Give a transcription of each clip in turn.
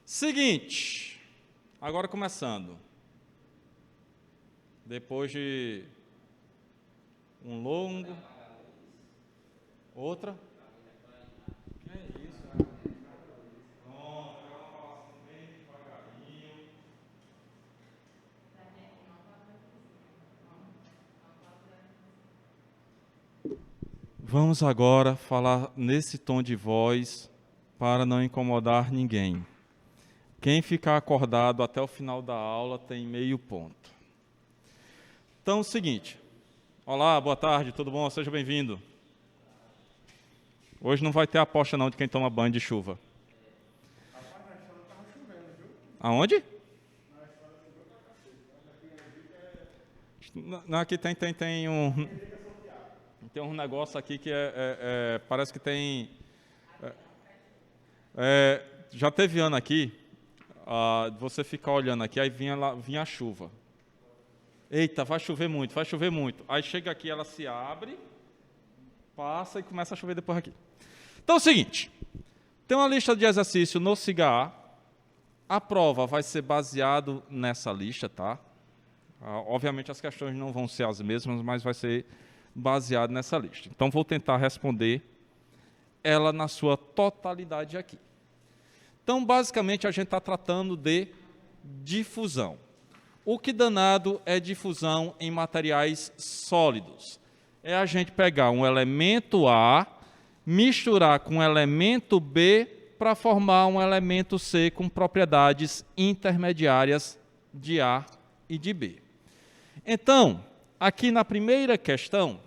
Seguinte, agora começando. Depois de um longo... Outra? Que é isso? Pronto, eu vou falar assim bem devagarinho. Vamos agora falar nesse tom de voz para não incomodar ninguém. Quem ficar acordado até o final da aula tem meio ponto. Então, é o seguinte. Olá, boa tarde, tudo bom? Seja bem-vindo. Hoje não vai ter aposta não de quem toma banho de chuva. Aonde? Aqui tem um negócio aqui que parece que tem... já teve ano aqui, você fica olhando aqui, aí vinha a chuva. Eita, vai chover muito, vai chover muito. Aí chega aqui, ela se abre, passa e começa a chover depois aqui. Então é o seguinte, tem uma lista de exercício no CIGA. A prova vai ser baseado nessa lista, tá? Obviamente as questões não vão ser as mesmas, mas vai ser baseado nessa lista. Então vou tentar responder ela na sua totalidade aqui. Então, basicamente, a gente está tratando de difusão. O que danado é difusão em materiais sólidos? É a gente pegar um elemento A, misturar com um elemento B para formar um elemento C com propriedades intermediárias de A e de B. Então, aqui na primeira questão,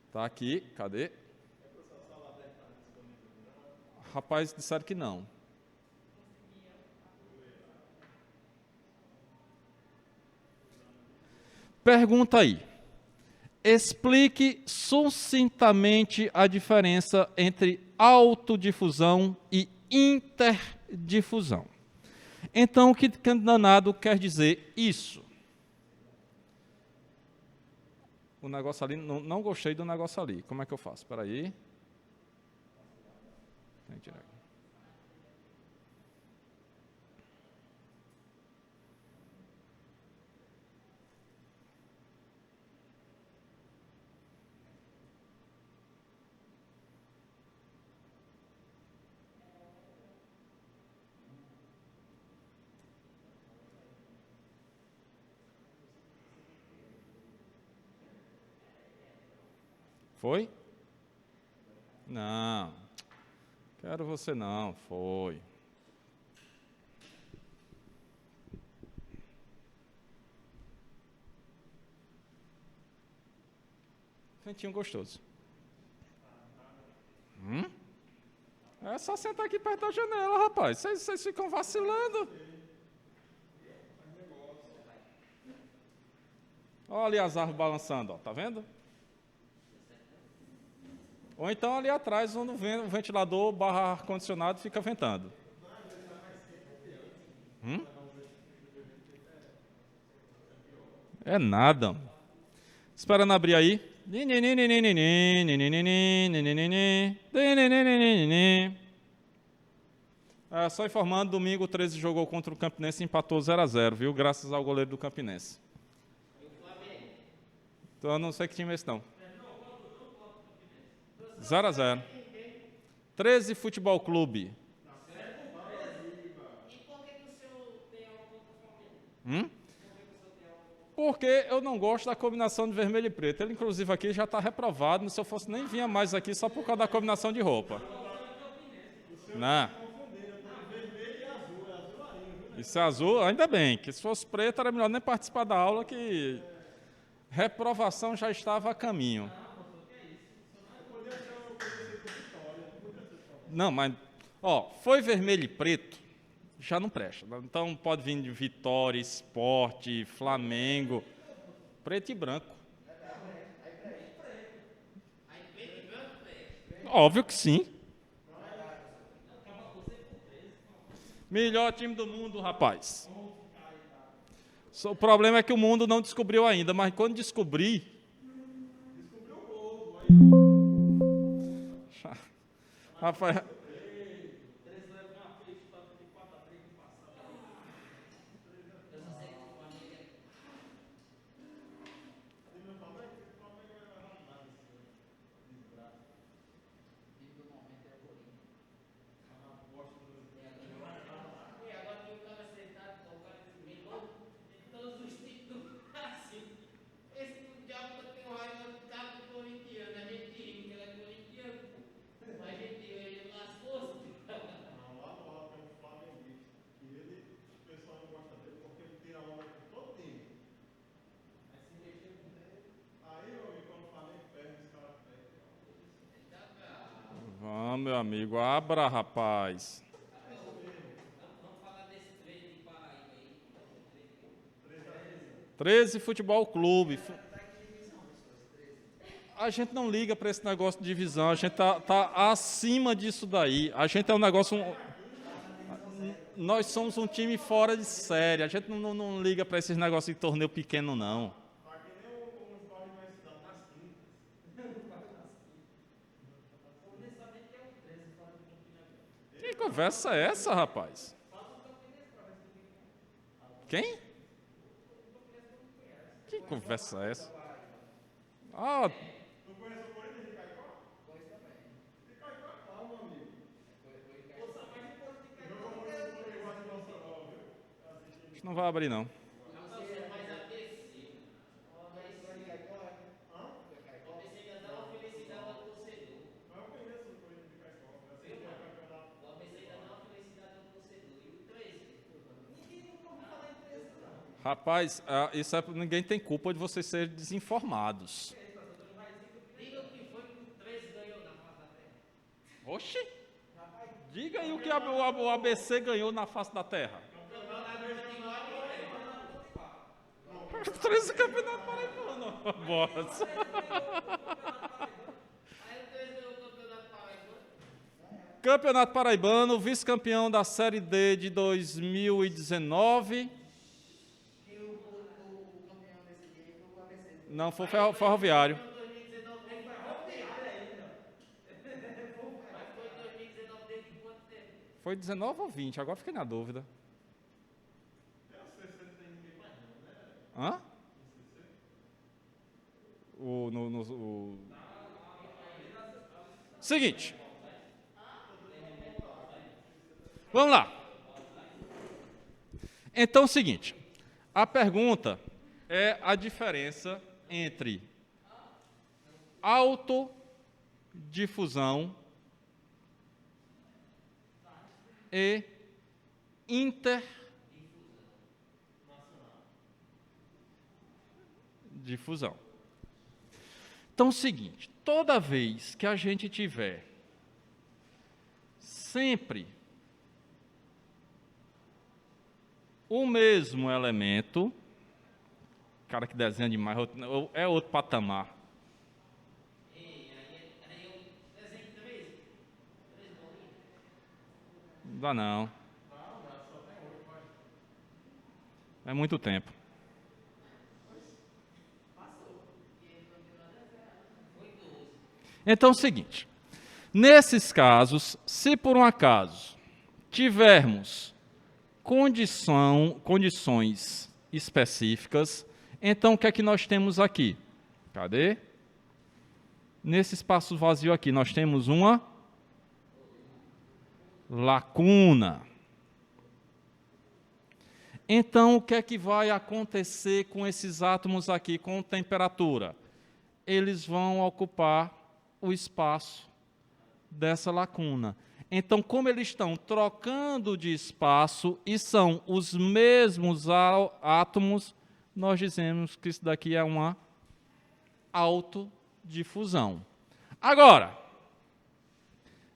está aqui, cadê? Rapaz, disseram que não. Pergunta aí. Explique sucintamente a diferença entre autodifusão e interdifusão. Então, o que danado quer dizer isso? O negócio ali, não gostei do negócio ali. Como é que eu faço? Espera aí. Tem que tirar. Foi? Não. Quero você não. Foi. Ventinho gostoso. É só sentar aqui perto da janela, rapaz. Vocês ficam vacilando. Olha ali as árvores balançando, ó. Tá vendo? Ou então ali atrás, onde o ventilador barra ar-condicionado fica ventando. É nada. Esperando abrir aí. Só informando, domingo o 13 jogou contra o Campinense e empatou 0-0, viu? Graças ao goleiro do Campinense. Então eu não sei que time é esse não. 0-0. 13 Futebol Clube. E por que o senhor tem algo contra o Flamengo? Porque eu não gosto da combinação de vermelho e preto. Ele, inclusive, aqui já está reprovado. Se eu fosse, nem vinha mais aqui só por causa da combinação de roupa. Não. Isso é azul, ainda bem. Que se fosse preto, era melhor nem participar da aula, que reprovação já estava a caminho. Não, mas, foi vermelho e preto, já não presta. Então pode vir de Vitória, Sport, Flamengo, preto e branco. Óbvio que sim. Melhor time do mundo, rapaz. O problema é que o mundo não descobriu ainda, mas quando descobrir... Rapaz... amigo, abra, rapaz. 13 Futebol Clube. A gente não liga para esse negócio de divisão, a gente tá acima disso daí. A gente é um negócio... Nós somos um time fora de série, a gente não liga para esses negócios de torneio pequeno, não. Que conversa é essa, rapaz? Quem? Que conversa é essa? Ah, acho que não vai abrir, não. Rapaz, isso é, ninguém tem culpa de vocês serem desinformados. Oxi! Diga aí o que o ABC ganhou na face da Terra. 13 campeonatos paraibanos. Bosta. Campeonato Paraibano, vice-campeão da Série D de 2019. Não, foi Ferroviário. Foi 19 ou 20, agora fiquei na dúvida. Hã? Seguinte. Vamos lá. Então, é o seguinte. A pergunta é a diferença entre autodifusão e interdifusão. Então, é o seguinte, toda vez que a gente tiver sempre o mesmo elemento, cara que desenha demais, é outro patamar. Não dá não. É muito tempo. Então é o seguinte, nesses casos, se por um acaso tivermos condições específicas, então o que é que nós temos aqui? Cadê? Nesse espaço vazio aqui, nós temos uma lacuna. Então, o que é que vai acontecer com esses átomos aqui, com temperatura? Eles vão ocupar o espaço dessa lacuna. Então, como eles estão trocando de espaço e são os mesmos átomos, nós dizemos que isso daqui é uma autodifusão. Agora,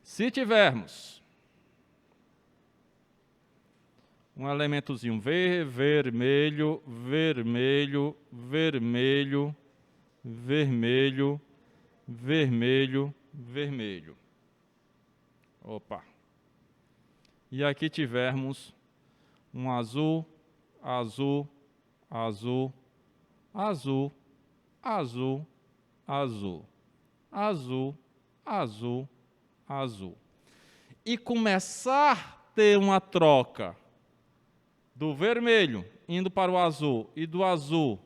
se tivermos um elementozinho vermelho, vermelho, vermelho, vermelho, vermelho, vermelho. Opa. E aqui tivermos um azul, azul, azul, azul, azul, azul, azul, azul, azul. E começar a ter uma troca do vermelho indo para o azul e do azul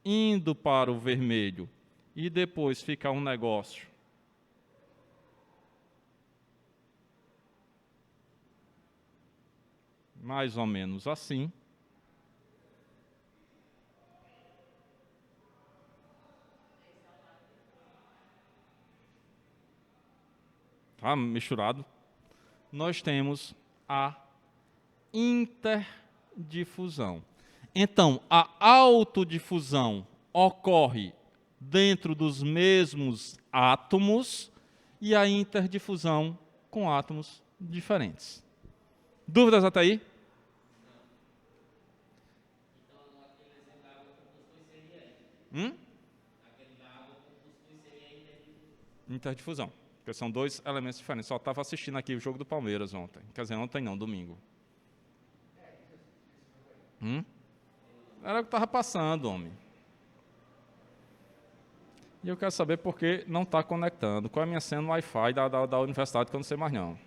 indo para o vermelho e depois ficar um negócio mais ou menos assim. Tá misturado. Nós temos a interdifusão. Então, a autodifusão ocorre dentro dos mesmos átomos e a interdifusão com átomos diferentes. Dúvidas até aí? Interdifusão. Porque são dois elementos diferentes. Só estava assistindo aqui o jogo do Palmeiras ontem. Quer dizer, ontem não, domingo. Era o que estava passando, homem. E eu quero saber por que não está conectando. Qual é a minha senha no Wi-Fi da universidade, que eu não sei mais não.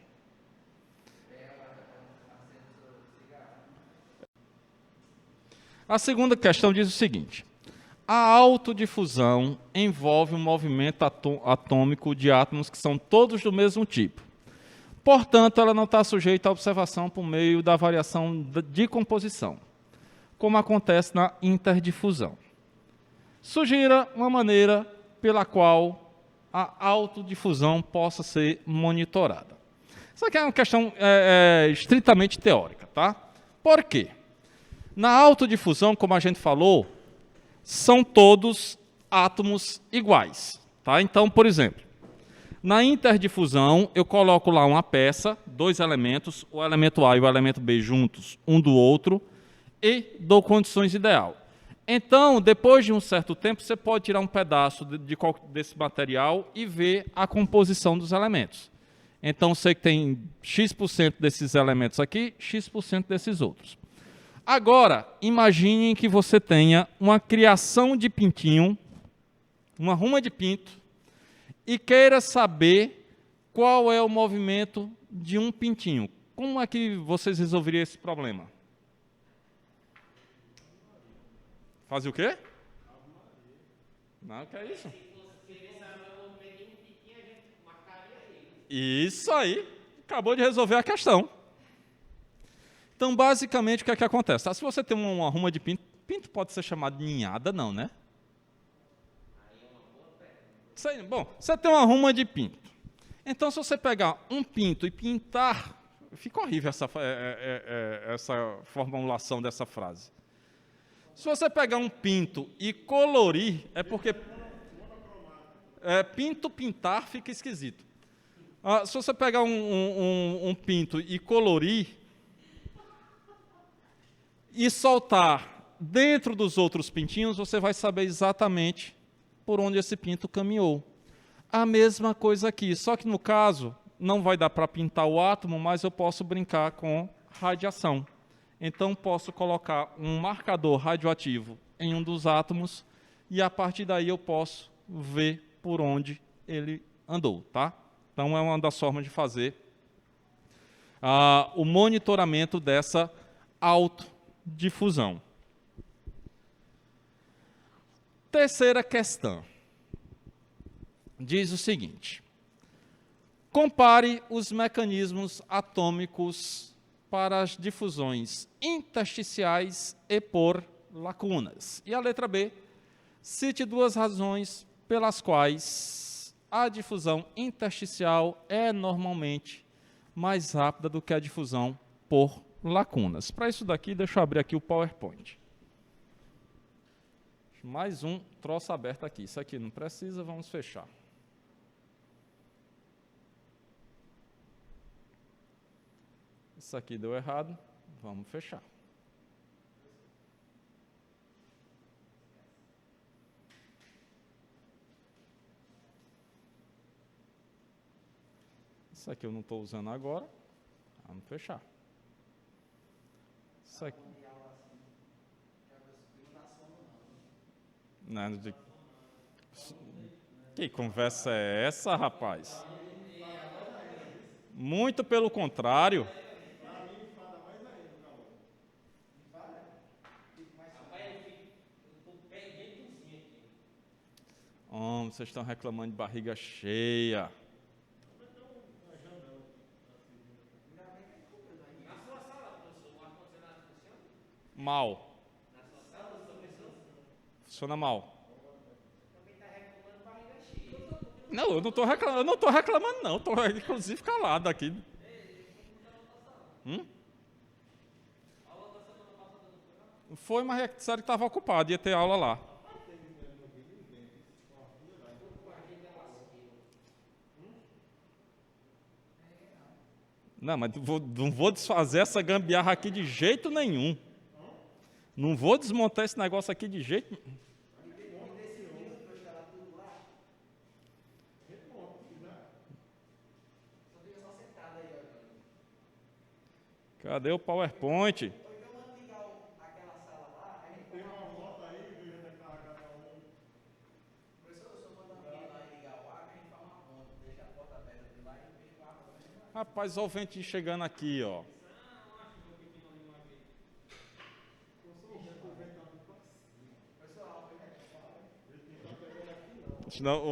A segunda questão diz o seguinte: a autodifusão envolve um movimento atômico de átomos que são todos do mesmo tipo. Portanto, ela não está sujeita à observação por meio da variação de composição, como acontece na interdifusão. Sugira uma maneira pela qual a autodifusão possa ser monitorada. Isso aqui é uma questão estritamente teórica, tá? Por quê? Na autodifusão, como a gente falou, são todos átomos iguais, tá? Então, por exemplo, na interdifusão, eu coloco lá uma peça, dois elementos, o elemento A e o elemento B juntos, um do outro, e dou condições ideal. Então, depois de um certo tempo, você pode tirar um pedaço desse material e ver a composição dos elementos. Então, você tem X% desses elementos aqui, X% desses outros. Agora, imaginem que você tenha uma criação de pintinho, uma ruma de pinto, e queira saber qual é o movimento de um pintinho. Como é que vocês resolveriam esse problema? Fazia o quê? Não, que é isso? Isso aí. Acabou de resolver a questão. Então, basicamente, o que é que acontece? Tá? Se você tem uma ruma de pinto, pinto pode ser chamado de ninhada, não, né? Bom, você tem uma ruma de pinto. Então, se você pegar um pinto e pintar... Fica horrível essa formulação dessa frase. Se você pegar um pinto e colorir, é porque... pintar fica esquisito. Se você pegar um pinto e colorir e soltar dentro dos outros pintinhos, você vai saber exatamente por onde esse pinto caminhou. A mesma coisa aqui, só que no caso não vai dar para pintar o átomo, mas eu posso brincar com radiação. Então, posso colocar um marcador radioativo em um dos átomos e, a partir daí, eu posso ver por onde ele andou, tá? Então, é uma das formas de fazer o monitoramento dessa autodifusão. Terceira questão. Diz o seguinte: compare os mecanismos atômicos para as difusões intersticiais e por lacunas. E a letra B, cite duas razões pelas quais a difusão intersticial é normalmente mais rápida do que a difusão por lacunas. Para isso daqui, deixa eu abrir aqui o PowerPoint. Mais um troço aberto aqui. Isso aqui não precisa, vamos fechar. Isso aqui deu errado, vamos fechar. Isso aqui eu não estou usando agora, vamos fechar. Isso aqui. Não, que conversa é essa, rapaz? Muito pelo contrário. Vocês estão reclamando de barriga cheia. Mal. Funciona mal. Não, eu não estou reclamando, não. Estou, inclusive, calado aqui. Foi, mas disseram que estava ocupado, ia ter aula lá. Não, mas não vou desfazer essa gambiarra aqui de jeito nenhum. Não vou desmontar esse negócio aqui de jeito nenhum. Cadê o PowerPoint? Rapaz, olha o ventinho chegando aqui, ó. Senão,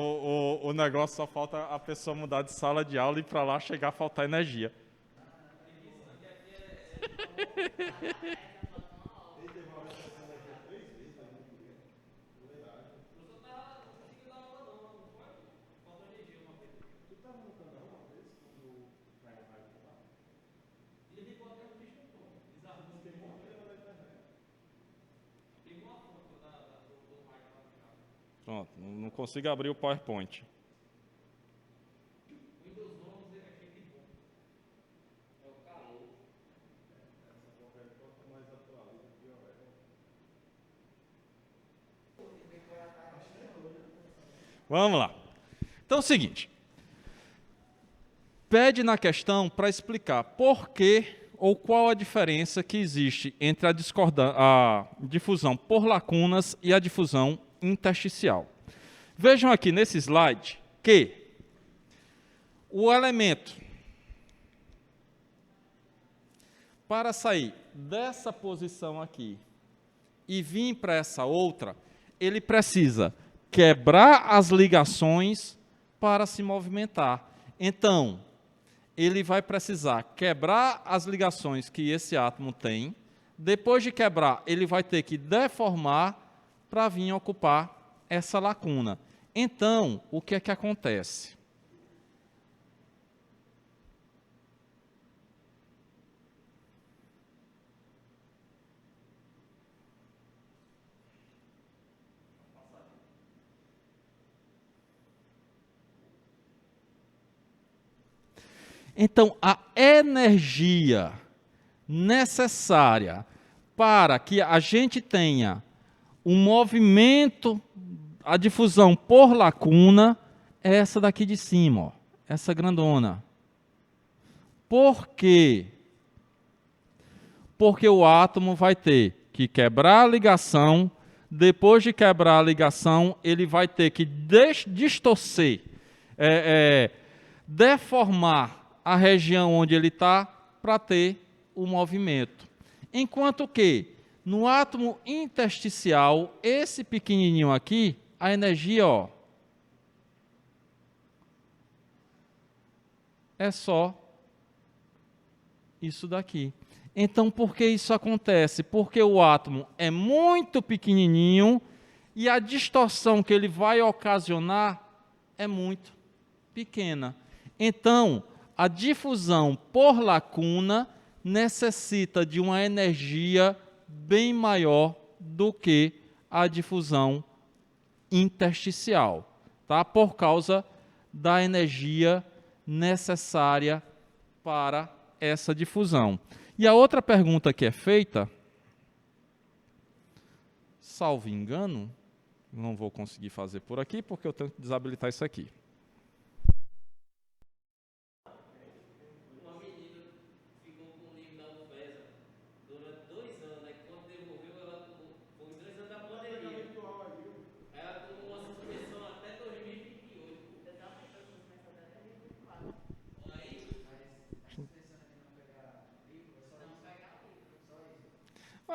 o negócio só falta a pessoa mudar de sala de aula e ir para lá chegar a faltar energia. Pronto, não consigo abrir o PowerPoint. Vamos lá. Então é o seguinte. Pede na questão para explicar por que ou qual a diferença que existe entre a difusão por lacunas e a difusão intersticial. Vejam aqui nesse slide que o elemento, para sair dessa posição aqui e vir para essa outra, ele precisa quebrar as ligações para se movimentar. Então, ele vai precisar quebrar as ligações que esse átomo tem. Depois de quebrar, ele vai ter que deformar para vir ocupar essa lacuna. Então, o que é que acontece? Então, a energia necessária para que a gente tenha um movimento, a difusão por lacuna, é essa daqui de cima, ó, essa grandona. Por quê? Porque o átomo vai ter que quebrar a ligação, depois de quebrar a ligação, ele vai ter que distorcer, deformar a região onde ele está para ter o movimento. Enquanto que, no átomo intersticial, esse pequenininho aqui, a energia, ó, é só isso daqui. Então, por que isso acontece? Porque o átomo é muito pequenininho e a distorção que ele vai ocasionar é muito pequena. Então, a difusão por lacuna necessita de uma energia bem maior do que a difusão intersticial, tá? Por causa da energia necessária para essa difusão. E a outra pergunta que é feita, salvo engano, não vou conseguir fazer por aqui, porque eu tenho que desabilitar isso aqui.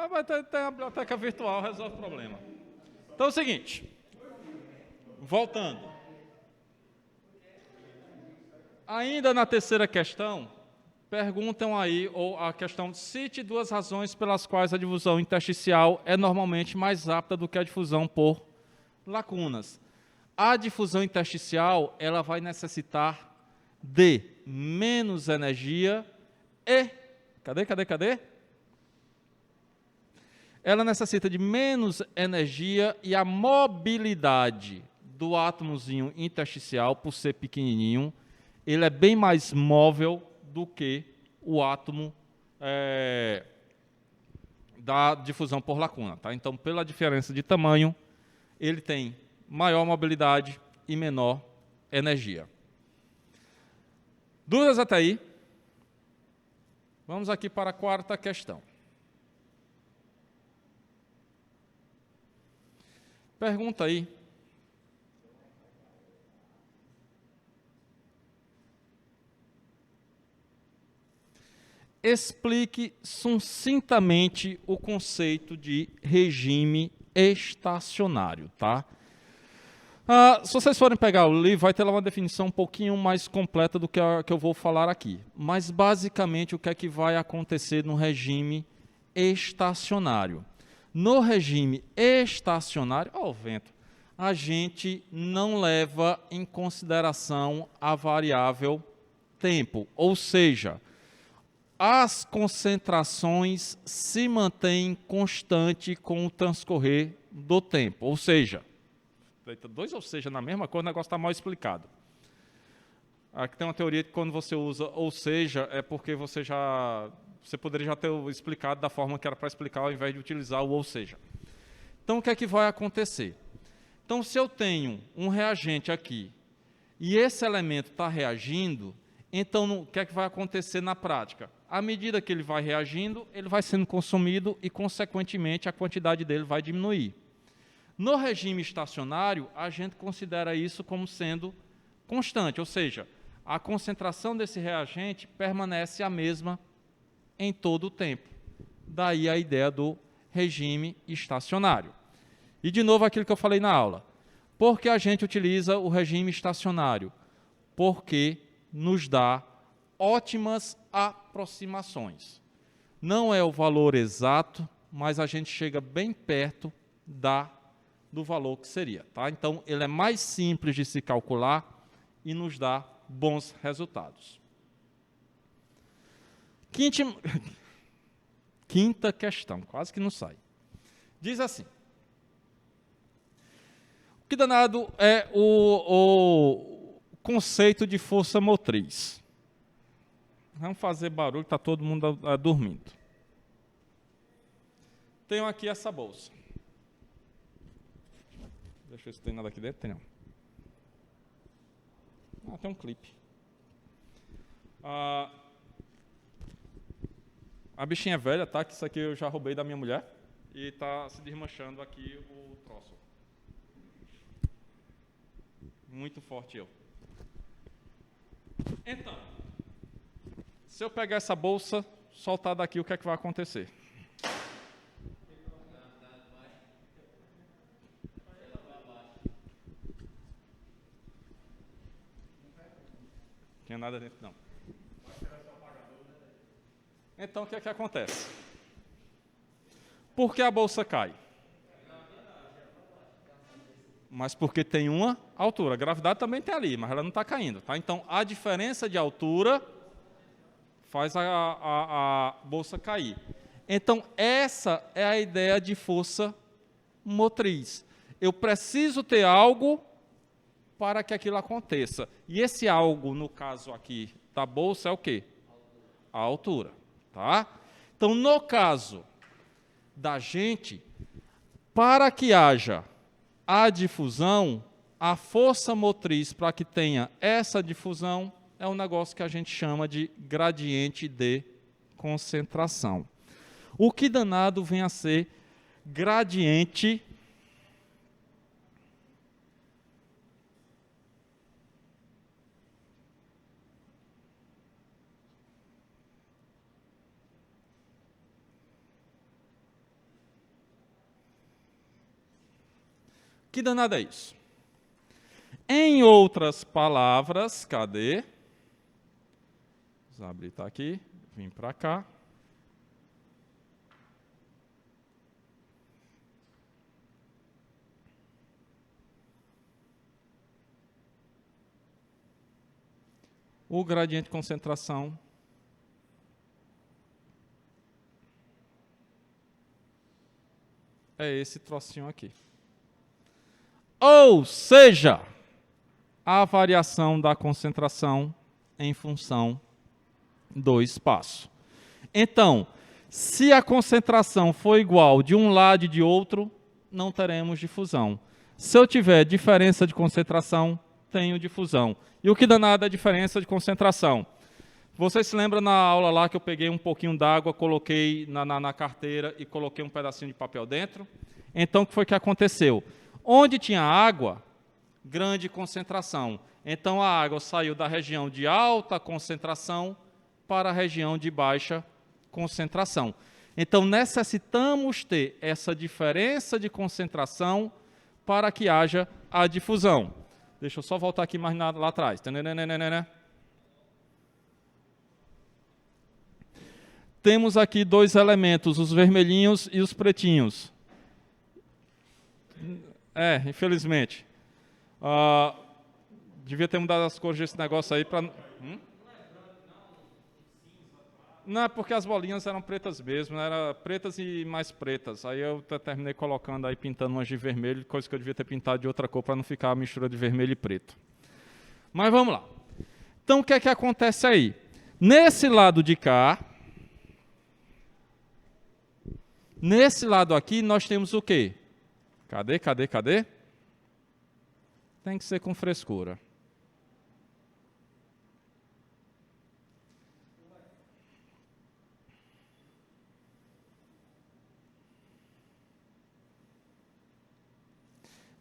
Vai ter a biblioteca virtual, resolve o problema. Então é o seguinte, voltando. Ainda na terceira questão, perguntam aí, ou a questão, cite duas razões pelas quais a difusão intersticial é normalmente mais rápida do que a difusão por lacunas. A difusão intersticial, ela vai necessitar de menos energia e... Cadê? Ela necessita de menos energia e a mobilidade do átomozinho intersticial, por ser pequenininho, ele é bem mais móvel do que o átomo da difusão por lacuna. Tá? Então, pela diferença de tamanho, ele tem maior mobilidade e menor energia. Dúvidas até aí? Vamos aqui para a quarta questão. Pergunta aí. Explique sucintamente o conceito de regime estacionário, tá? Se vocês forem pegar o livro, vai ter lá uma definição um pouquinho mais completa do que eu vou falar aqui. Mas, basicamente, o que é que vai acontecer no regime estacionário? No regime estacionário, o vento, a gente não leva em consideração a variável tempo, ou seja, as concentrações se mantêm constante com o transcorrer do tempo, ou seja, dois ou seja na mesma coisa, o negócio está mal explicado. Aqui tem uma teoria que quando você usa ou seja, é porque você poderia já ter explicado da forma que era para explicar, ao invés de utilizar o ou seja. Então, o que é que vai acontecer? Então, se eu tenho um reagente aqui, e esse elemento está reagindo, então, o que é que vai acontecer na prática? À medida que ele vai reagindo, ele vai sendo consumido e, consequentemente, a quantidade dele vai diminuir. No regime estacionário, a gente considera isso como sendo constante, ou seja, a concentração desse reagente permanece a mesma em todo o tempo. Daí a ideia do regime estacionário. E, de novo, aquilo que eu falei na aula. Por que a gente utiliza o regime estacionário? Porque nos dá ótimas aproximações. Não é o valor exato, mas a gente chega bem perto do valor que seria. Tá? Então, ele é mais simples de se calcular e nos dá bons resultados. Quinta questão, quase que não sai. Diz assim: o que danado é o conceito de força motriz? Vamos fazer barulho, está todo mundo dormindo. Tenho aqui essa bolsa. Deixa eu ver se tem nada aqui dentro. Tem não. Tem um clipe. A bichinha é velha, tá? Que isso aqui eu já roubei da minha mulher. E está se desmanchando aqui o troço. Muito forte eu. Então, se eu pegar essa bolsa, soltar daqui, o que é que vai acontecer? Não tinha nada dentro, não. Então, o que é que acontece? Por que a bolsa cai? Mas porque tem uma altura. A gravidade também tem ali, mas ela não está caindo. Tá? Então, a diferença de altura faz a bolsa cair. Então, essa é a ideia de força motriz. Eu preciso ter algo para que aquilo aconteça. E esse algo, no caso aqui da bolsa, é o quê? A altura. Tá? Então, no caso da gente, para que haja a difusão, a força motriz para que tenha essa difusão é um negócio que a gente chama de gradiente de concentração. O que danado vem a ser gradiente Que danado é isso? Em outras palavras, cadê? Vamos abrir, tá aqui, vim para cá. O gradiente de concentração é esse trocinho aqui. Ou seja, a variação da concentração em função do espaço. Então, se a concentração for igual de um lado e de outro, não teremos difusão. Se eu tiver diferença de concentração, tenho difusão. E o que danado é a diferença de concentração? Vocês se lembram na aula lá que eu peguei um pouquinho d'água, coloquei na carteira e coloquei um pedacinho de papel dentro? Então, o que foi que aconteceu? Onde tinha água, grande concentração. Então, a água saiu da região de alta concentração para a região de baixa concentração. Então, necessitamos ter essa diferença de concentração para que haja a difusão. Deixa eu só voltar aqui mais lá atrás. Temos aqui dois elementos, os vermelhinhos e os pretinhos. Infelizmente. Devia ter mudado as cores desse negócio aí para... Não, é porque as bolinhas eram pretas mesmo, eram pretas e mais pretas. Aí eu terminei colocando aí, pintando umas de vermelho, coisa que eu devia ter pintado de outra cor para não ficar a mistura de vermelho e preto. Mas vamos lá. Então, o que é que acontece aí? Nesse lado de cá, nesse lado aqui, nós temos o quê? Cadê? Tem que ser com frescura.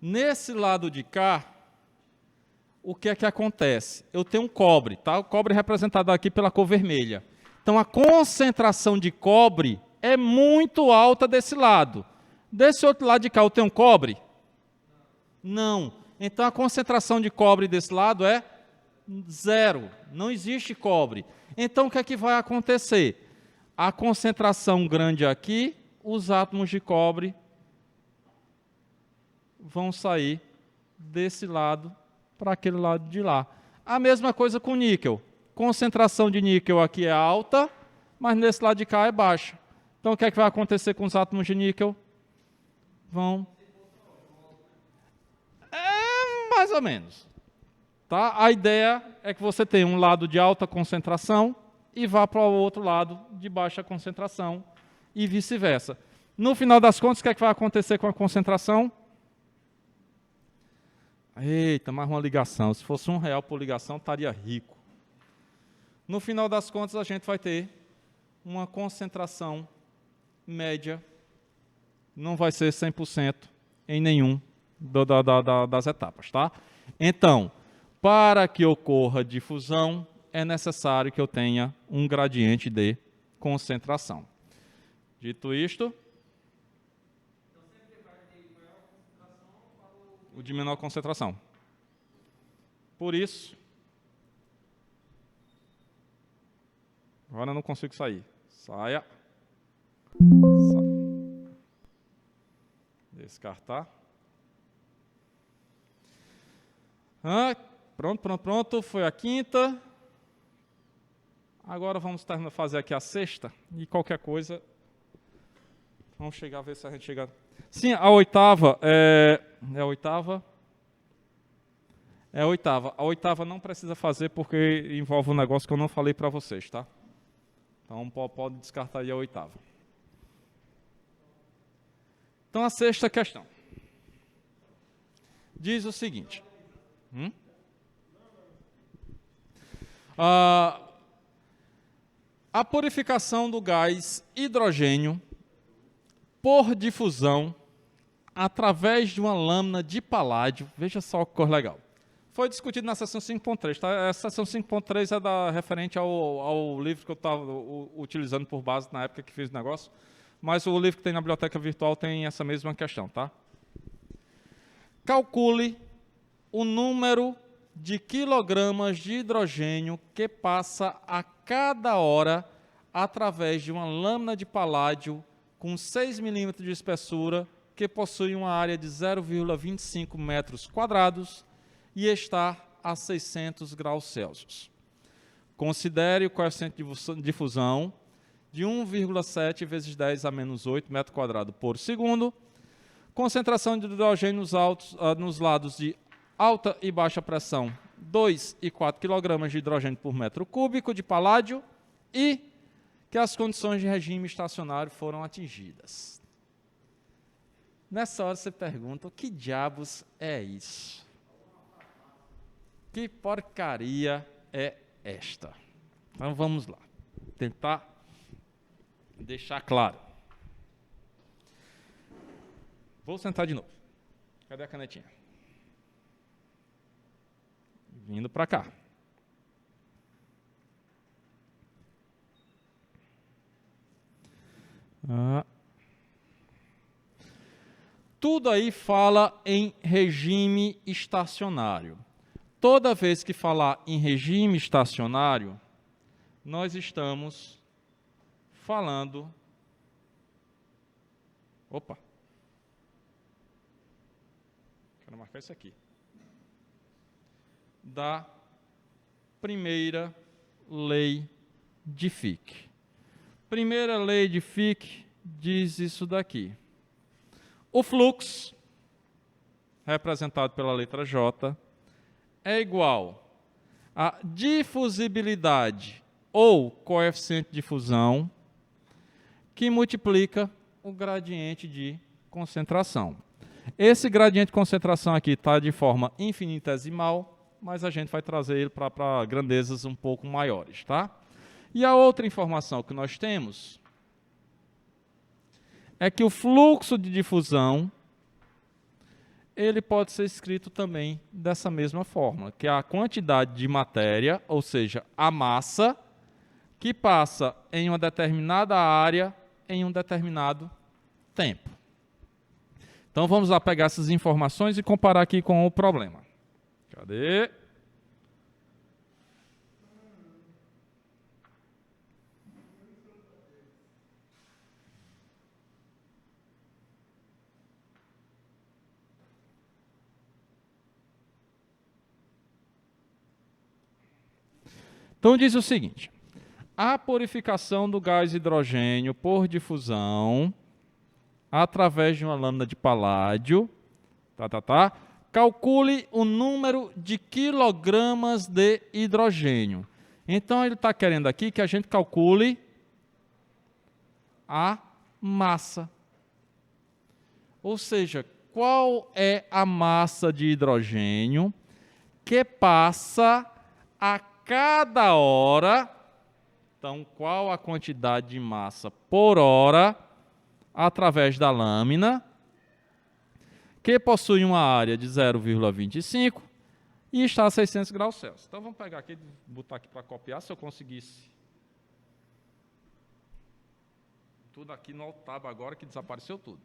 Nesse lado de cá, o que é que acontece? Eu tenho um cobre, tá? O cobre é representado aqui pela cor vermelha. Então, a concentração de cobre é muito alta desse lado. Desse outro lado de cá, eu tenho cobre? Não. Então, a concentração de cobre desse lado é 0. Não existe cobre. Então, o que é que vai acontecer? A concentração grande aqui, os átomos de cobre vão sair desse lado para aquele lado de lá. A mesma coisa com níquel. Concentração de níquel aqui é alta, mas nesse lado de cá é baixa. Então, o que é que vai acontecer com os átomos de níquel? Vão... mais ou menos. Tá? A ideia é que você tenha um lado de alta concentração e vá para o outro lado de baixa concentração e vice-versa. No final das contas, o que é que vai acontecer com a concentração? Eita, mais uma ligação. Se fosse R$1 por ligação, estaria rico. No final das contas, a gente vai ter uma concentração média. Não vai ser 100% em nenhum das etapas, tá? Então, para que ocorra difusão, é necessário que eu tenha um gradiente de concentração. Dito isto, o de menor concentração. Por isso, agora eu não consigo sair. Saia. Descartar. Pronto. Foi a quinta. Agora vamos fazer aqui a sexta. E qualquer coisa, vamos chegar a ver se a gente chega... Sim, a oitava é a oitava. É a oitava. A oitava não precisa fazer porque envolve um negócio que eu não falei para vocês, tá? Então pode descartar aí a oitava. Então a sexta questão diz o seguinte. A purificação do gás hidrogênio por difusão através de uma lâmina de paládio, veja só que cor legal. Foi discutido na seção 5.3, tá? A seção 5.3 é referente ao livro que eu estava utilizando por base na época que fiz o negócio, mas o livro que tem na biblioteca virtual tem essa mesma questão, tá? Calcule o número de quilogramas de hidrogênio que passa a cada hora através de uma lâmina de paládio com 6 milímetros de espessura, que possui uma área de 0,25 metros quadrados e está a 600 graus Celsius. Considere o coeficiente de difusão de 1,7 vezes 10 a menos 8 metro quadrado por segundo. Concentração de hidrogênio nos lados de alta e baixa pressão, 2 e 4 kg de hidrogênio por metro cúbico de paládio. e que as condições de regime estacionário foram atingidas. Nessa hora você pergunta, o que diabos é isso? Que porcaria é esta? Então vamos lá, tentar deixar claro. Vou sentar de novo. Cadê a canetinha? Vindo para cá. Tudo aí fala em regime estacionário. Toda vez que falar em regime estacionário, nós estamos falando... Opa! Quero marcar isso aqui. Da primeira lei de Fick. Primeira lei de Fick diz isso daqui. O fluxo, representado pela letra J, é igual a difusibilidade ou coeficiente de difusão que multiplica o gradiente de concentração. Esse gradiente de concentração aqui está de forma infinitesimal, mas a gente vai trazer ele para grandezas um pouco maiores, tá? E a outra informação que nós temos é que o fluxo de difusão ele pode ser escrito também dessa mesma forma, que é a quantidade de matéria, ou seja, a massa, que passa em uma determinada área em um determinado tempo. Então vamos lá pegar essas informações e comparar aqui com o problema. Cadê? Então diz o seguinte: a purificação do gás hidrogênio por difusão através de uma lâmina de paládio, calcule o número de quilogramas de hidrogênio. Então ele está querendo aqui que a gente calcule a massa. Ou seja, qual é a massa de hidrogênio que passa a cada hora, então qual a quantidade de massa por hora através da lâmina, que possui uma área de 0,25 e está a 600 graus Celsius. Então vamos pegar aqui, botar aqui para copiar, se eu conseguisse. Tudo aqui no tab agora que desapareceu tudo.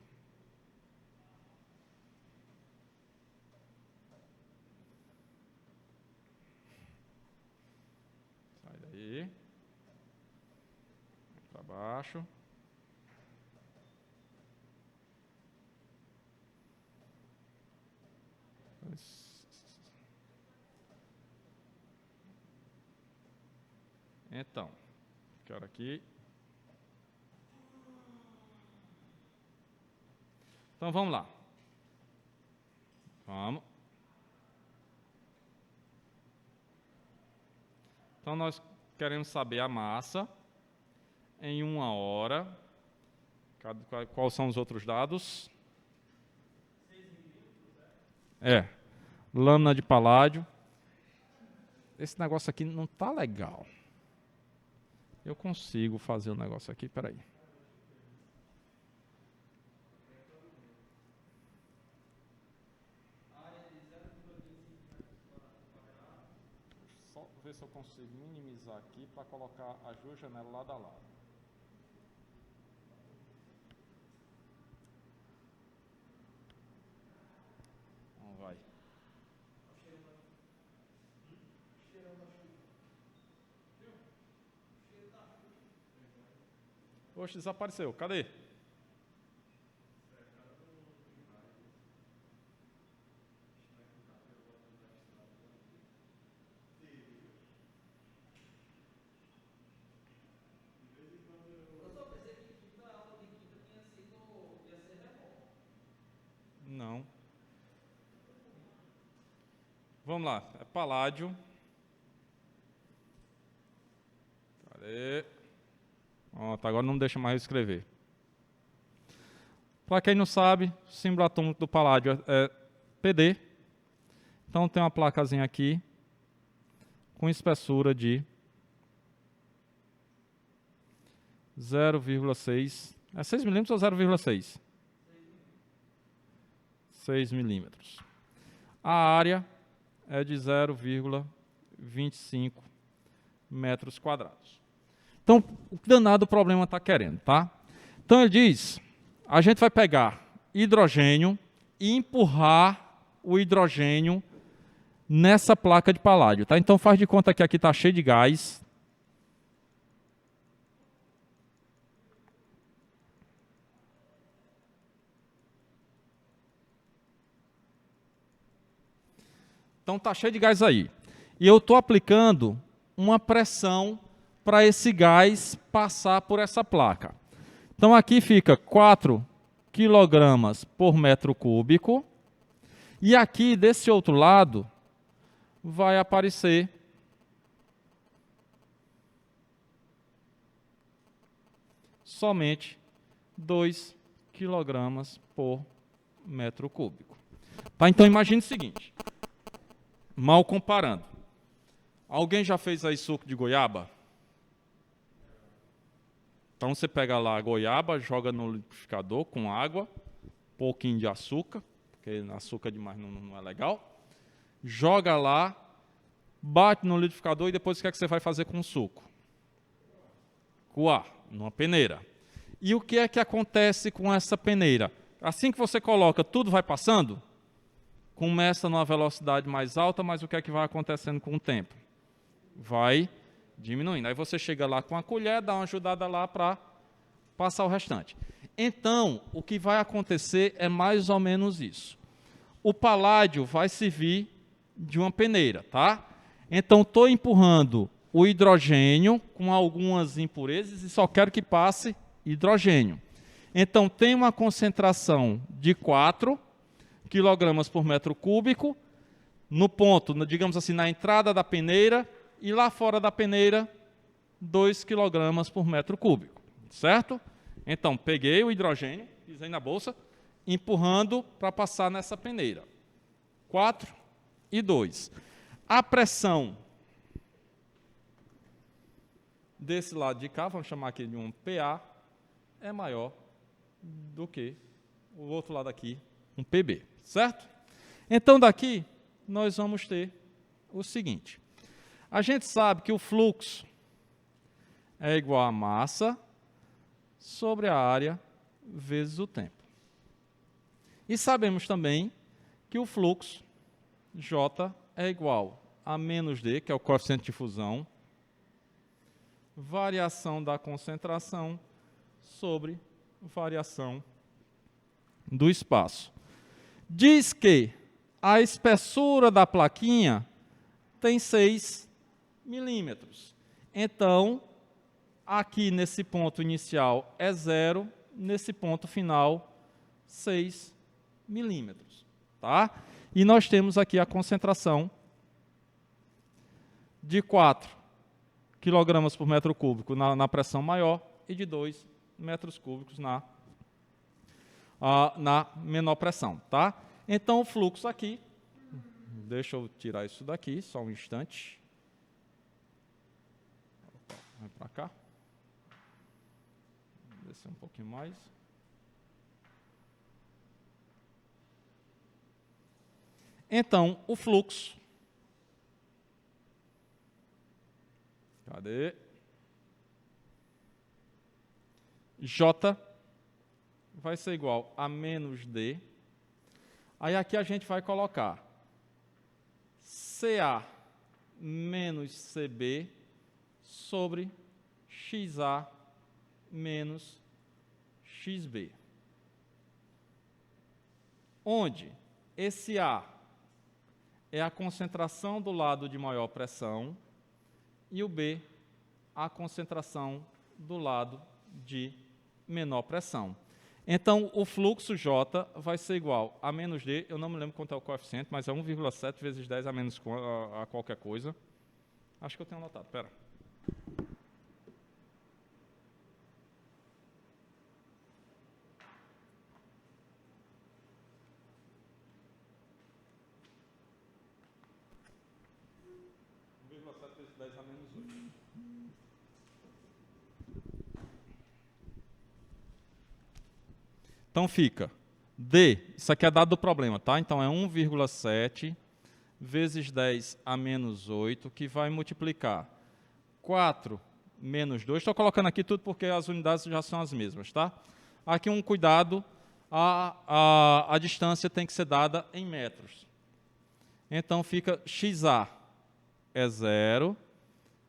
Sai daí. Para baixo. Então, quero aqui. Então vamos lá. Vamos. Então nós queremos saber a massa em 1 hora. Quais são os outros dados? Lâmina de paládio. Esse negócio aqui não está legal. Eu consigo fazer o negócio aqui, peraí. Só ver se eu consigo minimizar aqui para colocar as duas janelas lado a lado. Então vai. Oxe, desapareceu. Cadê? Não. Vamos lá. É paládio. Cadê? Pronto, agora não deixa mais eu escrever. Para quem não sabe, o símbolo atômico do paládio é PD. Então tem uma placazinha aqui com espessura de 0,6. É 6 milímetros ou 0,6? 6 milímetros. A área é de 0,25 metros quadrados. Então, o que danado o problema está querendo, tá? Então ele diz, a gente vai pegar hidrogênio e empurrar o hidrogênio nessa placa de paládio, tá? Então faz de conta que aqui está cheio de gás. Então está cheio de gás aí. E eu estou aplicando uma pressão para esse gás passar por essa placa. Então aqui fica 4 kg por metro cúbico. E aqui, desse outro lado, vai aparecer somente 2 kg por metro cúbico. Tá? Então imagine o seguinte, mal comparando. Alguém já fez aí suco de goiaba? Então você pega lá a goiaba, joga no liquidificador com água, pouquinho de açúcar, porque açúcar demais não é legal. Joga lá, bate no liquidificador e depois o que é que você vai fazer com o suco? Coar, numa peneira. E o que é que acontece com essa peneira? Assim que você coloca, tudo vai passando? Começa numa velocidade mais alta, mas o que é que vai acontecendo com o tempo? Vai diminuindo. Aí você chega lá com a colher, dá uma ajudada lá para passar o restante. Então, o que vai acontecer é mais ou menos isso. O paládio vai servir de uma peneira, tá? Então, estou empurrando o hidrogênio com algumas impurezas e só quero que passe hidrogênio. Então, tem uma concentração de 4 kg por metro cúbico no ponto, digamos assim, na entrada da peneira, e lá fora da peneira, 2 kg por metro cúbico, certo? Então, peguei o hidrogênio, pisei na bolsa, empurrando para passar nessa peneira. 4 e 2. A pressão desse lado de cá, vamos chamar aqui de um PA, é maior do que o outro lado aqui, um PB, certo? Então, daqui, nós vamos ter o seguinte. A gente sabe que o fluxo é igual a massa sobre a área vezes o tempo. E sabemos também que o fluxo J é igual a menos D, que é o coeficiente de fusão, variação da concentração sobre variação do espaço. Diz que a espessura da plaquinha tem 6 milímetros. Então, aqui nesse ponto inicial é 0, nesse ponto final 6 milímetros. Tá? E nós temos aqui a concentração de 4 kg por metro cúbico na pressão maior e de 2 metros cúbicos na menor pressão. Tá? Então, o fluxo aqui, deixa eu tirar isso daqui, só um instante. Vai para cá. Descer um pouquinho mais. Então, o fluxo. Cadê? J vai ser igual a menos D. Aí aqui a gente vai colocar CA menos CB sobre XA menos XB. Onde esse A é a concentração do lado de maior pressão e o B a concentração do lado de menor pressão. Então, o fluxo J vai ser igual a menos D, eu não me lembro quanto é o coeficiente, mas é 1,7 vezes 10 a menos a qualquer coisa. Acho que eu tenho anotado, espera. 1,7 vezes 10 a menos 8. Então fica D, isso aqui é dado do problema, tá? Então é 1,7 vezes 10 a menos 8, que vai multiplicar 4 menos 2. Estou colocando aqui tudo porque as unidades já são as mesmas, tá? Aqui um cuidado, a distância tem que ser dada em metros. Então fica XA é 0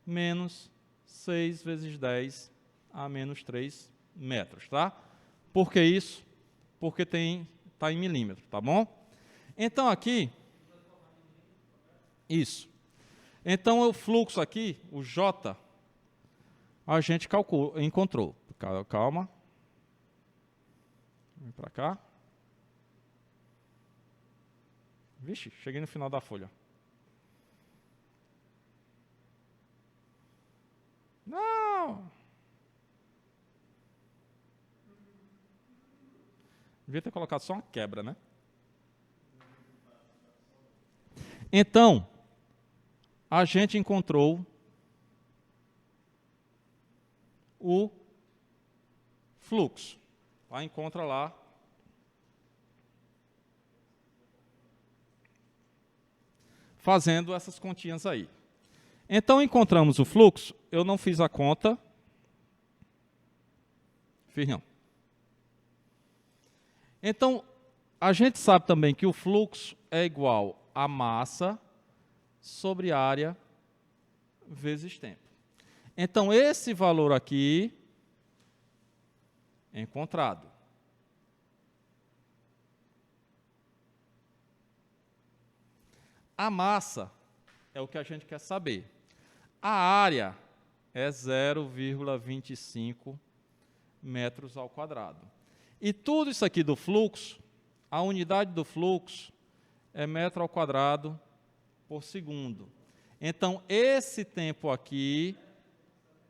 menos 6 vezes 10 a menos 3 metros, tá? Por que isso? Porque está em milímetro, tá bom? Então aqui, isso. Então o fluxo aqui, o J, a gente encontrou. Calma. Vem para cá. Vixe, cheguei no final da folha. Não! Devia ter colocado só uma quebra, né? Então, a gente encontrou o fluxo. Tá? Encontra lá. Fazendo essas continhas aí. Então, encontramos o fluxo. Eu não fiz a conta. Fiz não. Então, a gente sabe também que o fluxo é igual a massa sobre área vezes tempo. Então, esse valor aqui é encontrado. A massa é o que a gente quer saber. A área é 0,25 metros ao quadrado. E tudo isso aqui do fluxo, a unidade do fluxo é metro ao quadrado por segundo. Então, esse tempo aqui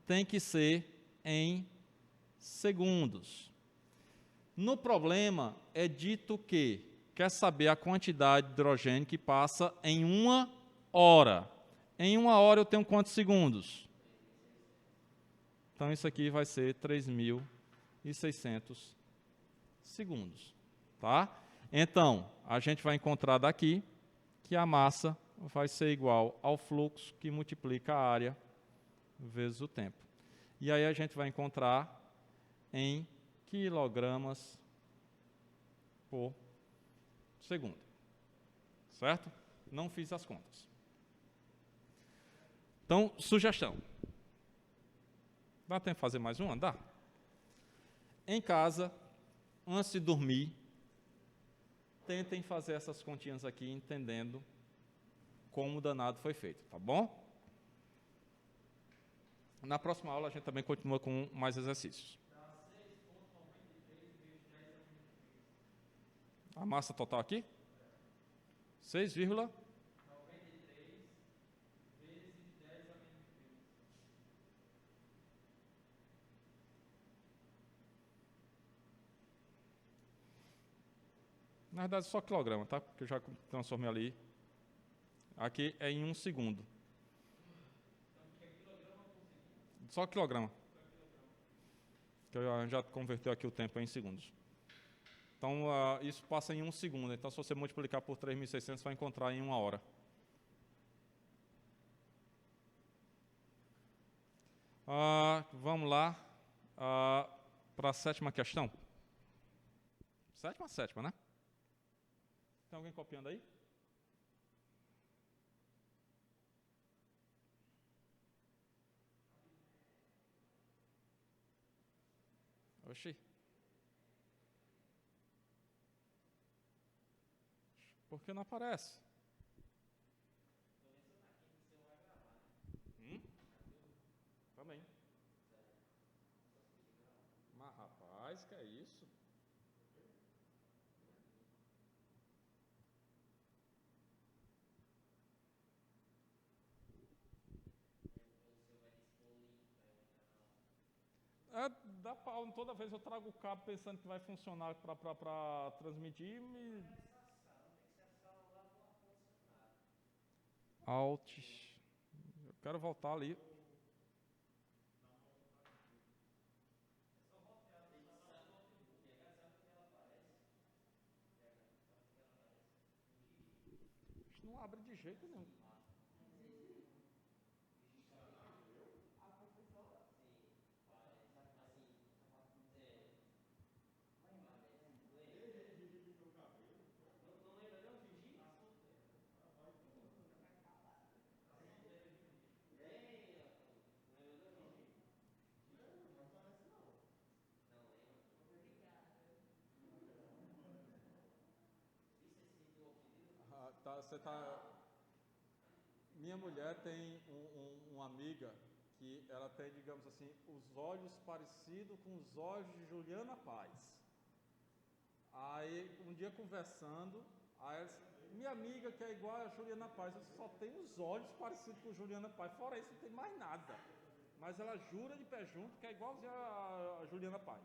tem que ser em segundos. No problema, é dito que quer saber a quantidade de hidrogênio que passa em 1 hora. Em 1 hora eu tenho quantos segundos? Então, isso aqui vai ser 3.600 segundos. Tá? Então, a gente vai encontrar daqui que a massa vai ser igual ao fluxo que multiplica a área vezes o tempo. E aí a gente vai encontrar em quilogramas por segundo. Certo? Não fiz as contas. Então, sugestão. Dá tempo de fazer mais uma? Dá. Em casa, antes de dormir, tentem fazer essas continhas aqui, entendendo como o danado foi feito, tá bom? Na próxima aula, a gente também continua com mais exercícios. A massa total aqui? 6,93 vezes 10 a menos 3. Na verdade, só quilograma, tá? Porque eu já transformei ali. Aqui é em 1 segundo. Só quilograma. Que eu já converteu aqui o tempo em segundos. Então, isso passa em 1 segundo. Então, se você multiplicar por 3.600, você vai encontrar em 1 hora. Vamos lá para a 7ª questão. Sétima, né? Tem alguém copiando aí? Oxi. Por que não aparece? Também. Mas, rapaz, que é isso? Dá pau. Toda vez eu trago o cabo pensando que vai funcionar para transmitir. Alt. Quero voltar ali. Não abre de jeito nenhum. Você tá. Minha mulher tem uma amiga que ela tem, digamos assim, os olhos parecidos com os olhos de Juliana Paz. Aí, um dia conversando, aí ela disse, minha amiga que é igual a Juliana Paz, eu só tenho os olhos parecidos com Juliana Paz, fora isso não tem mais nada. Mas ela jura de pé junto que é igualzinha a Juliana Paz.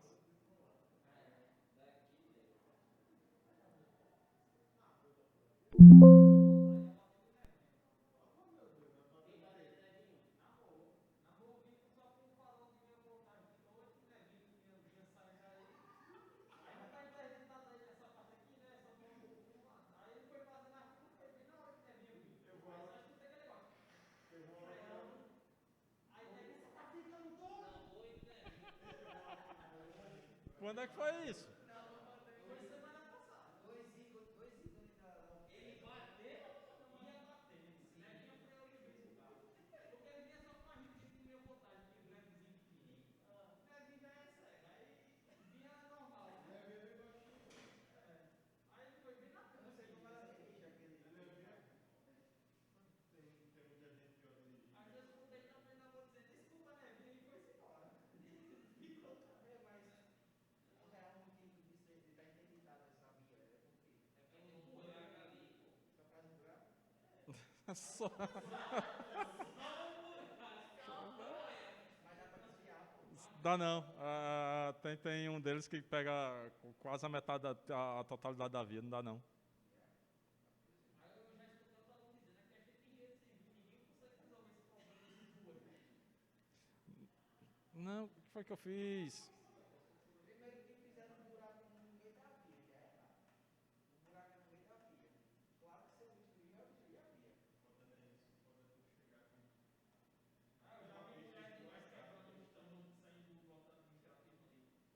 Quando é que foi isso? Só... Dá não. Tem um deles que pega quase a metade a totalidade da vida, não dá não. Não, o que foi que eu fiz? Primeiro que fizeram um buraco no meio da via, já é errado. Um buraco no meio da via. Claro que se eu destruir a via. Não, eles passam a maquiagem, 6 meses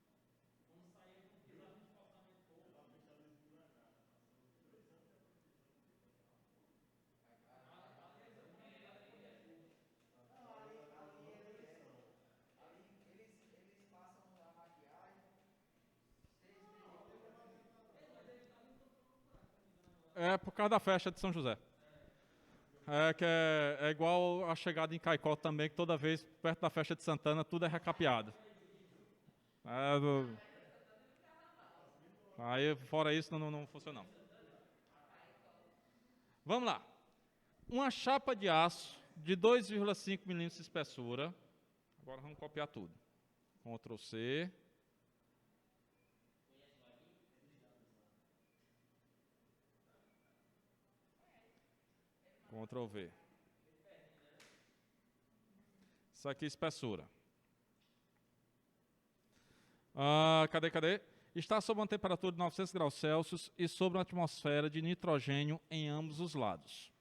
É por causa da festa de São José. É igual a chegada em Caicó também, que toda vez, perto da festa de Santana, tudo é recapeado. Aí, fora isso, não funciona não. Vamos lá. Uma chapa de aço de 2,5 milímetros de espessura. Agora vamos copiar tudo. Ctrl C. Ctrl V. Isso aqui é espessura. Cadê? Está sob uma temperatura de 900 graus Celsius e sob uma atmosfera de nitrogênio em ambos os lados.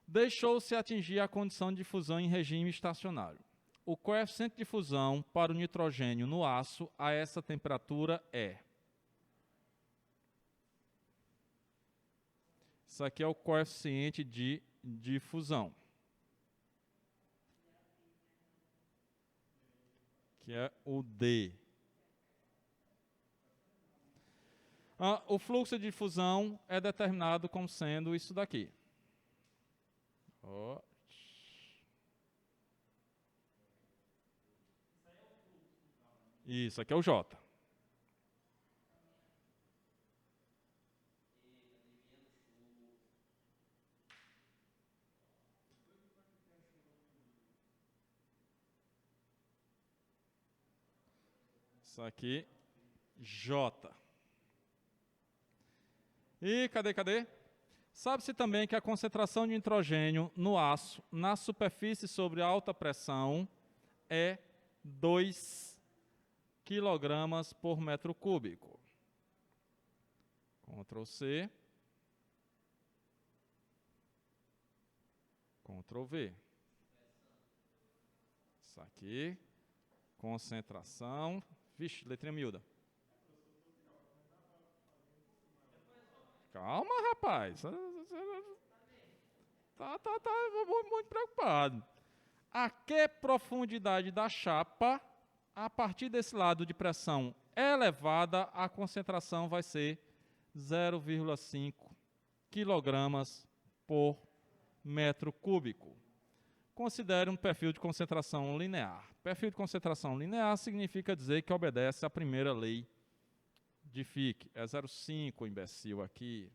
Deixou-se atingir a condição de fusão em regime estacionário. O coeficiente de fusão para o nitrogênio no aço a essa temperatura é... Isso aqui é o coeficiente de difusão, que é o D. O fluxo de difusão é determinado como sendo isso daqui. Isso aqui é o J. Isso aqui, J. E cadê? Sabe-se também que a concentração de nitrogênio no aço na superfície sobre alta pressão é 2 kg por metro cúbico. Ctrl C. Ctrl V. Isso aqui. Concentração. Vixe, letrinha miúda. Calma, rapaz. Vou muito preocupado. A que profundidade da chapa, a partir desse lado de pressão elevada, a concentração vai ser 0,5 kg por metro cúbico. Considere um perfil de concentração linear. Perfil de concentração linear significa dizer que obedece à primeira lei de Fick. É 0,5, imbecil, aqui.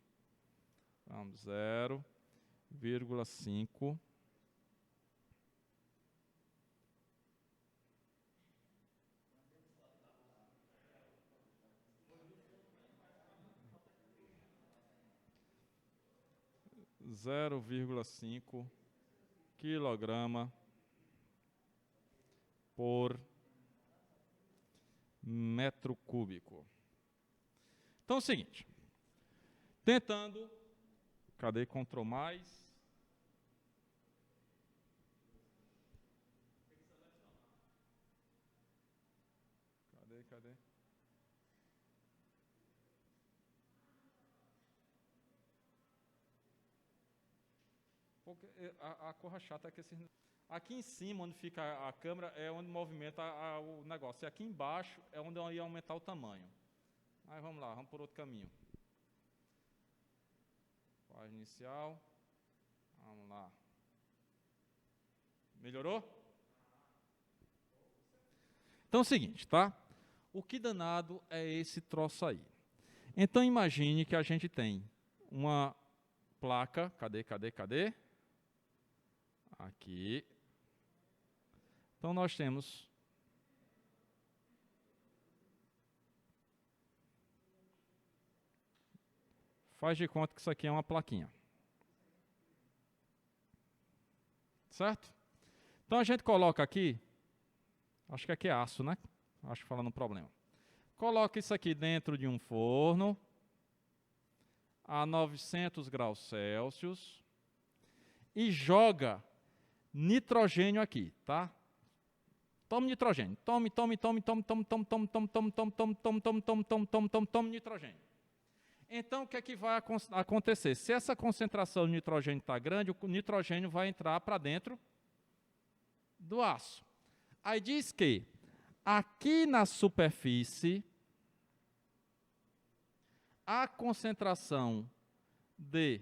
Vamos, 0,5. Quilograma por metro cúbico. Então é o seguinte, tentando, cadê Ctrl mais? Cadê? Porque a corra chata é que aqui em cima, onde fica a câmera, é onde movimenta o negócio. E aqui embaixo é onde eu ia aumentar o tamanho. Mas vamos lá, vamos por outro caminho. Página inicial. Vamos lá. Melhorou? Então é o seguinte, tá? O que danado é esse troço aí? Então imagine que a gente tem uma placa. Cadê? Aqui. Então nós temos faz de conta que isso aqui é uma plaquinha. Certo? Então a gente coloca aqui, acho que aqui é aço, né? Acho que falando um problema. Coloca isso aqui dentro de um forno a 900 graus Celsius e joga nitrogênio aqui, tá? Tome nitrogênio. Tome nitrogênio. Então, o que é que vai acontecer? Se essa concentração de nitrogênio está grande, o nitrogênio vai entrar para dentro do aço. Aí diz que aqui na superfície, a concentração de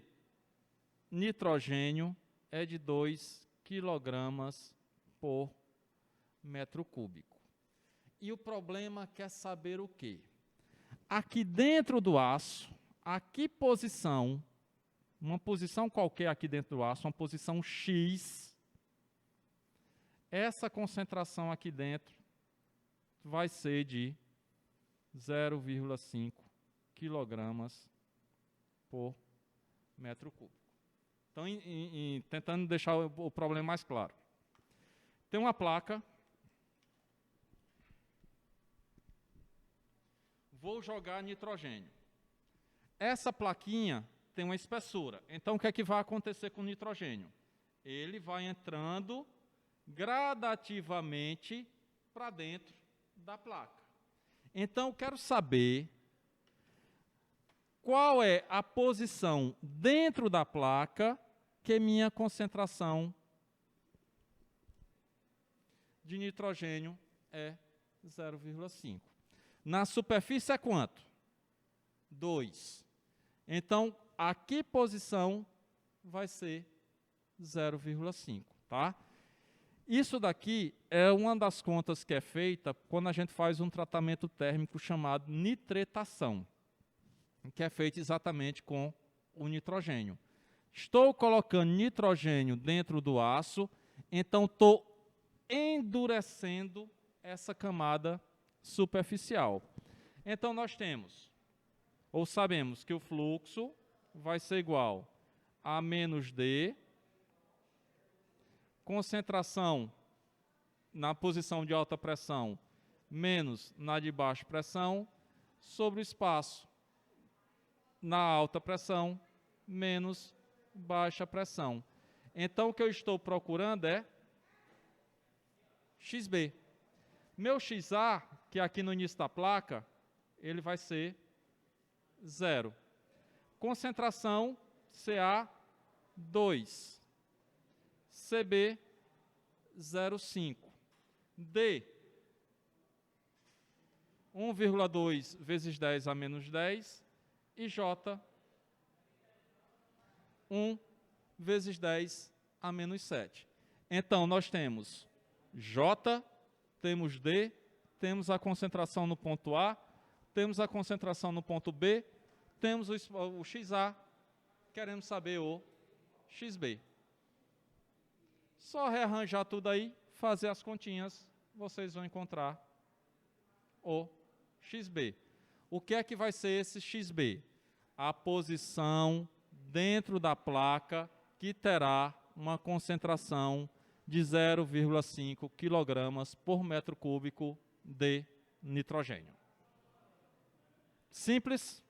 nitrogênio é de 2 kg por metro cúbico. E o problema quer saber o quê? Aqui dentro do aço, a que posição, uma posição qualquer aqui dentro do aço, uma posição X, essa concentração aqui dentro vai ser de 0,5 kg por metro cúbico. Então, tentando deixar o problema mais claro. Tem uma placa. Vou jogar nitrogênio. Essa plaquinha tem uma espessura. Então, o que é que vai acontecer com o nitrogênio? Ele vai entrando gradativamente para dentro da placa. Então, eu quero saber qual é a posição dentro da placa que minha concentração de nitrogênio é 0,5. Na superfície é quanto? 2. Então, a que posição vai ser 0,5, tá? Isso daqui é uma das contas que é feita quando a gente faz um tratamento térmico chamado nitretação, que é feito exatamente com o nitrogênio. Estou colocando nitrogênio dentro do aço, então estou endurecendo essa camada superficial. Então nós temos, ou sabemos que o fluxo vai ser igual a menos D, concentração na posição de alta pressão menos na de baixa pressão, sobre o espaço na alta pressão menos baixa pressão. Então, o que eu estou procurando é XB. Meu XA, que é aqui no início da placa, ele vai ser 0. Concentração CA 2. CB 0,5. D 1,2 vezes 10 a menos 10. E J 1 vezes 10 a menos 7. Então, nós temos J, temos D, temos a concentração no ponto A, temos a concentração no ponto B, temos o XA, queremos saber o XB. Só rearranjar tudo aí, fazer as continhas, vocês vão encontrar o XB. O que é que vai ser esse XB? A posição dentro da placa que terá uma concentração de 0,5 kg por metro cúbico de nitrogênio. Simples?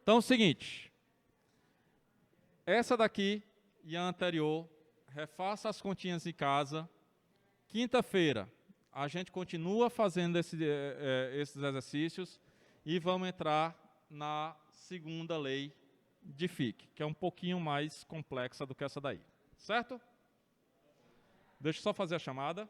Então, é o seguinte. Essa daqui e a anterior, refaça as continhas em casa. Quinta-feira, a gente continua fazendo esses exercícios e vamos entrar na segunda lei de Fick, que é um pouquinho mais complexa do que essa daí. Certo? Deixa eu só fazer a chamada.